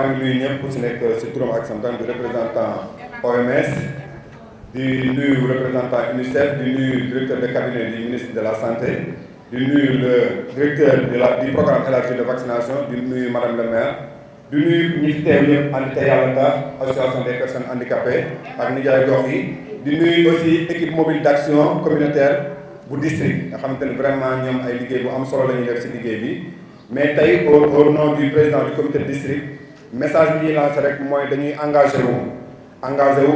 maa ngi nuyu ñëpp ku si nekk si turam ak santam di représentant OMS di nuyu représentant UNICEF di nuyu directeur de cabinet du ministre de la santé di nuyu le directeur du programme élargi de vaccination di nuyu madame le maire di nuyu ñi fi teew ñëpp ànd te yàlla tax association des personnes handicapées ak nijaay gox yi di nuyu aussi équipe mobile d' action communautaire bu district nga xamante ni vraiment ñoom ay liggéey bu am solo la ñuy def si liggéey bi mais tey au nom du président du comité de district message bi ñuy lancé rek mooy dañuy engagé wu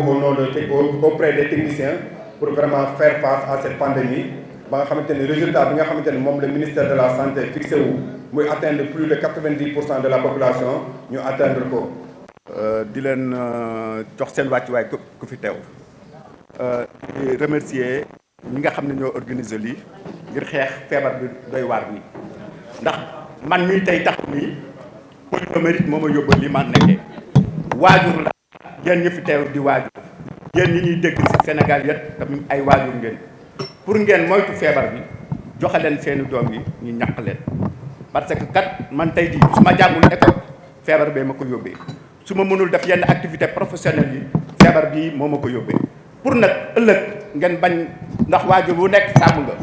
au nom de auprès des techniciens pour vraiment faire face à cette pandémie ba nga xamante ni résultat bi nga xamante ni moom le ministère de la santé fixé wu muy atteindre plus de 90% de la population ñu atteindre ko. di leen jox seen wàccuwaay ku fi teew di remercier ñi nga xam ne ñoo organiser lii ngir xeex feebar bi doy waar nii ndax man mii tey tax nii poliomyélite moo ma yóbbal li ma nekkee waajur la yéen ñi fi teew di waajur yéen ñi ñuy dégg ci Sénégal yëpp tamit ay waajur ngeen pour ngeen moytu feebar bi joxe leen seeni doom yi ñu ñàq leen parce que kat man tey jii su ma jàngul école feebar bee ma ko yóbbee su ma mënul def yenn activité professionnelle yi feebar bii moo ma ko yóbbee pour nag ëllëg ngeen bañ ndax waajur bu nekk sàmm nga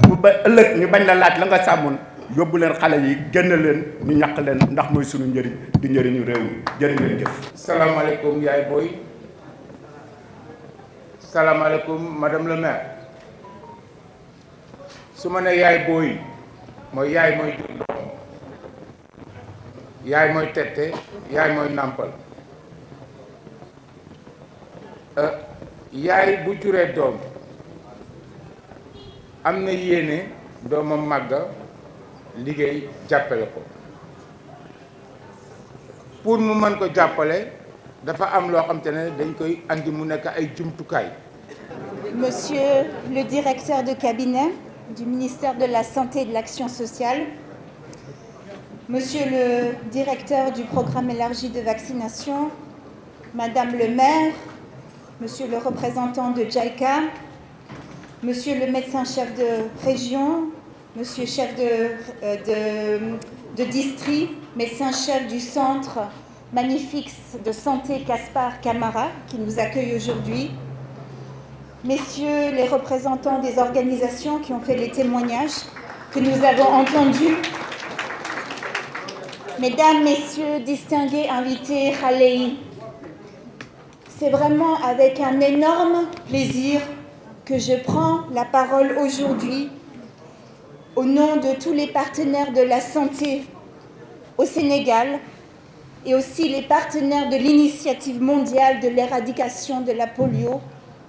bu ba ëllëg ñu bañ la laaj la nga sàmmoon yóbbu leen xale yi génn leen ñu ñàq leen ndax mooy suñu njëriñ di njëriñu réew mi jërë ngeen jëf. salaamaaleykum yaay booy salaamaaleykum madame le maire su ma ne yaay booy mooy yaay mooy jur doom yaay mooy tette yaay mooy nàmpal yaay bu juree doom am na yéene doomam màgga liggéey jàppale ko pour mu mën ko jàppale dafa am loo xam te ne dañ koy andi mu nekk ay jumtukaay. Monsieur le directeur de cabinet du ministère de la Santé et de l'Action sociale, Monsieur le directeur du programme élargi de vaccination, Madame le maire, Monsieur le représentant de JICA, Monsieur le médecin-chef de région, Monsieur chef de district, médecin-chef du centre magnifique de santé Caspar Camara, qui nous accueille aujourd'hui, Messieurs les représentants des organisations qui ont fait les témoignages que nous avons entendus, Mesdames, Messieurs, distingués invités, Khalei, c'est vraiment avec un énorme plaisir que je prends la parole aujourd'hui au nom de tous les partenaires de la santé au Sénégal et aussi les partenaires de l'initiative mondiale de l'éradication de la polio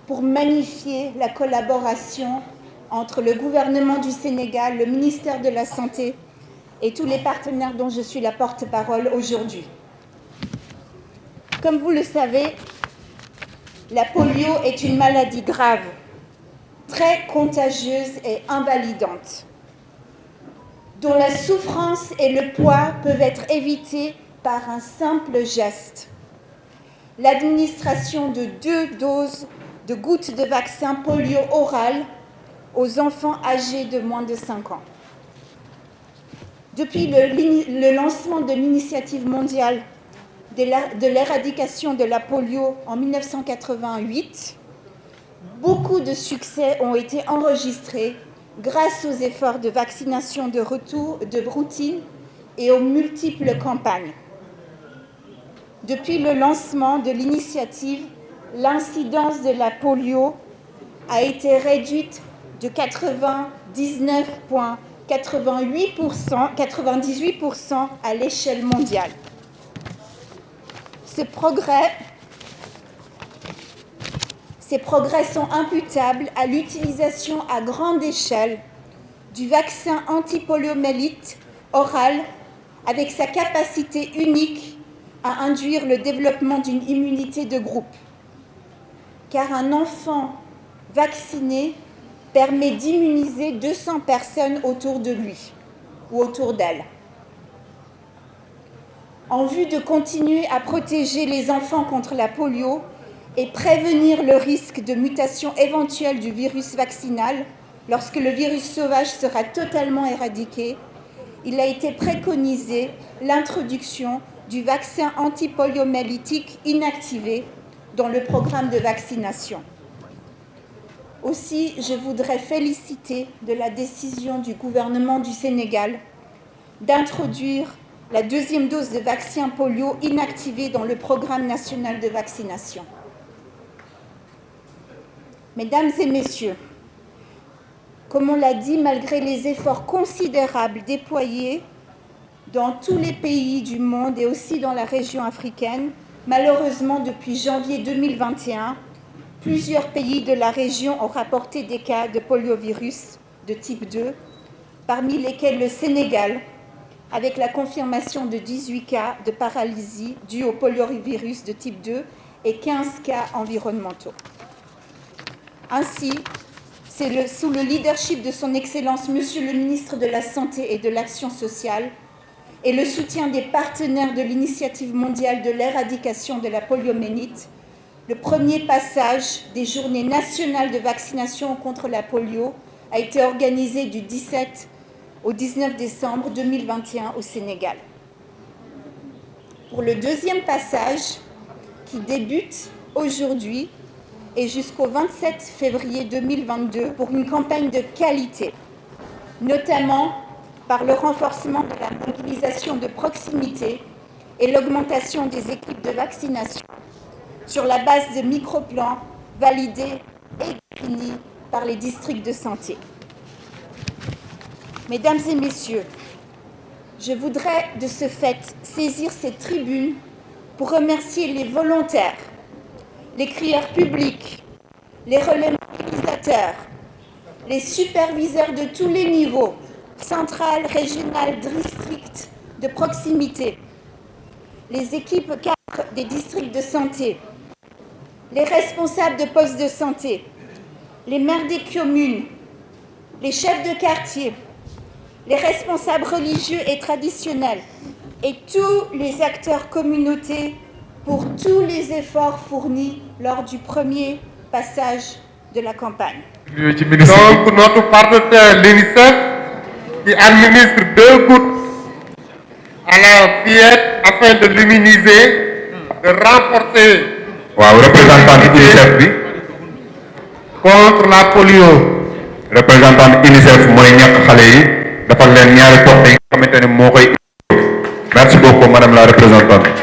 pour magnifier la collaboration entre le gouvernement du Sénégal, le ministère de la Santé et tous les partenaires dont je suis la porte-parole aujourd'hui. Comme vous le savez, la polio est une maladie grave, très contagieuse et invalidante, dont la souffrance et le poids peuvent être évités par un simple geste. L'administration de 2 doses de gouttes de vaccin polio oral aux enfants âgés de moins de 5 ans. Depuis le lancement de l'initiative mondiale de l'éradication de la polio en 1988, beaucoup de succès ont été enregistrés grâce aux efforts de vaccination de routine et aux multiples campagnes. Depuis le lancement de l'initiative, l'incidence de la polio a été réduite de 98% à l'échelle mondiale. Ces progrès sont imputables à l'utilisation à grande échelle du vaccin antipoliomyélite oral avec sa capacité unique à induire le développement d'une immunité de groupe. Car un enfant vacciné permet d'immuniser 200 personnes autour de lui ou autour d'elle. En vue de continuer à protéger les enfants contre la polio et prévenir le risque de mutation éventuelle du virus vaccinal lorsque le virus sauvage sera totalement éradiqué, il a été préconisé l'introduction du vaccin antipoliomyélitique inactivé dans le programme de vaccination. Aussi, je voudrais féliciter de la décision du gouvernement du Sénégal d'introduire la deuxième dose de vaccin polio inactivé dans le programme national de vaccination. Mesdames et messieurs, comme on l'a dit, malgré les efforts considérables déployés dans tous les pays du monde et aussi dans la région africaine, malheureusement, depuis janvier 2021, plusieurs pays de la région ont rapporté des cas de poliovirus de type 2, parmi lesquels le Sénégal, avec la confirmation de 18 cas de paralysie dus au poliovirus de type 2 et 15 cas environnementaux. Ainsi, c'est sous le leadership de son Excellence, Monsieur le ministre de la Santé et de l'Action sociale, et le soutien des partenaires de l'Initiative mondiale de l'éradication de la poliomyélite, le premier passage des journées nationales de vaccination contre la polio a été organisé du 17 au 19 décembre 2021 au Sénégal. Pour le deuxième passage, qui débute aujourd'hui et jusqu'au 27 février 2022 pour une campagne de qualité, notamment par le renforcement de la mobilisation de proximité et l'augmentation des équipes de vaccination sur la base de microplans validés et définis par les districts de santé. Mesdames et messieurs, je voudrais de ce fait saisir cette tribune pour remercier les volontaires, les crieurs publics, les relais mobilisateurs, les superviseurs de tous les niveaux, centrales, régionales, districts de proximité, les équipes cadres des districts de santé, les responsables de postes de santé, les maires des communes, les chefs de quartier, les responsables religieux et traditionnels et tous les acteurs communautaires pour tous les efforts fournis lors du premier passage de la campagne. Donc notre partenaire l'UNICEF qui administre 2 gouttes à la fillette afin de l'immuniser, de renforcer représentant UNICEF bi contre la polio. Représentant UNICEF mooy ñàkk xale yi dafa leen ñaari pox yi nga xamante ne moo koy. Merci beaucoup madame la représentante.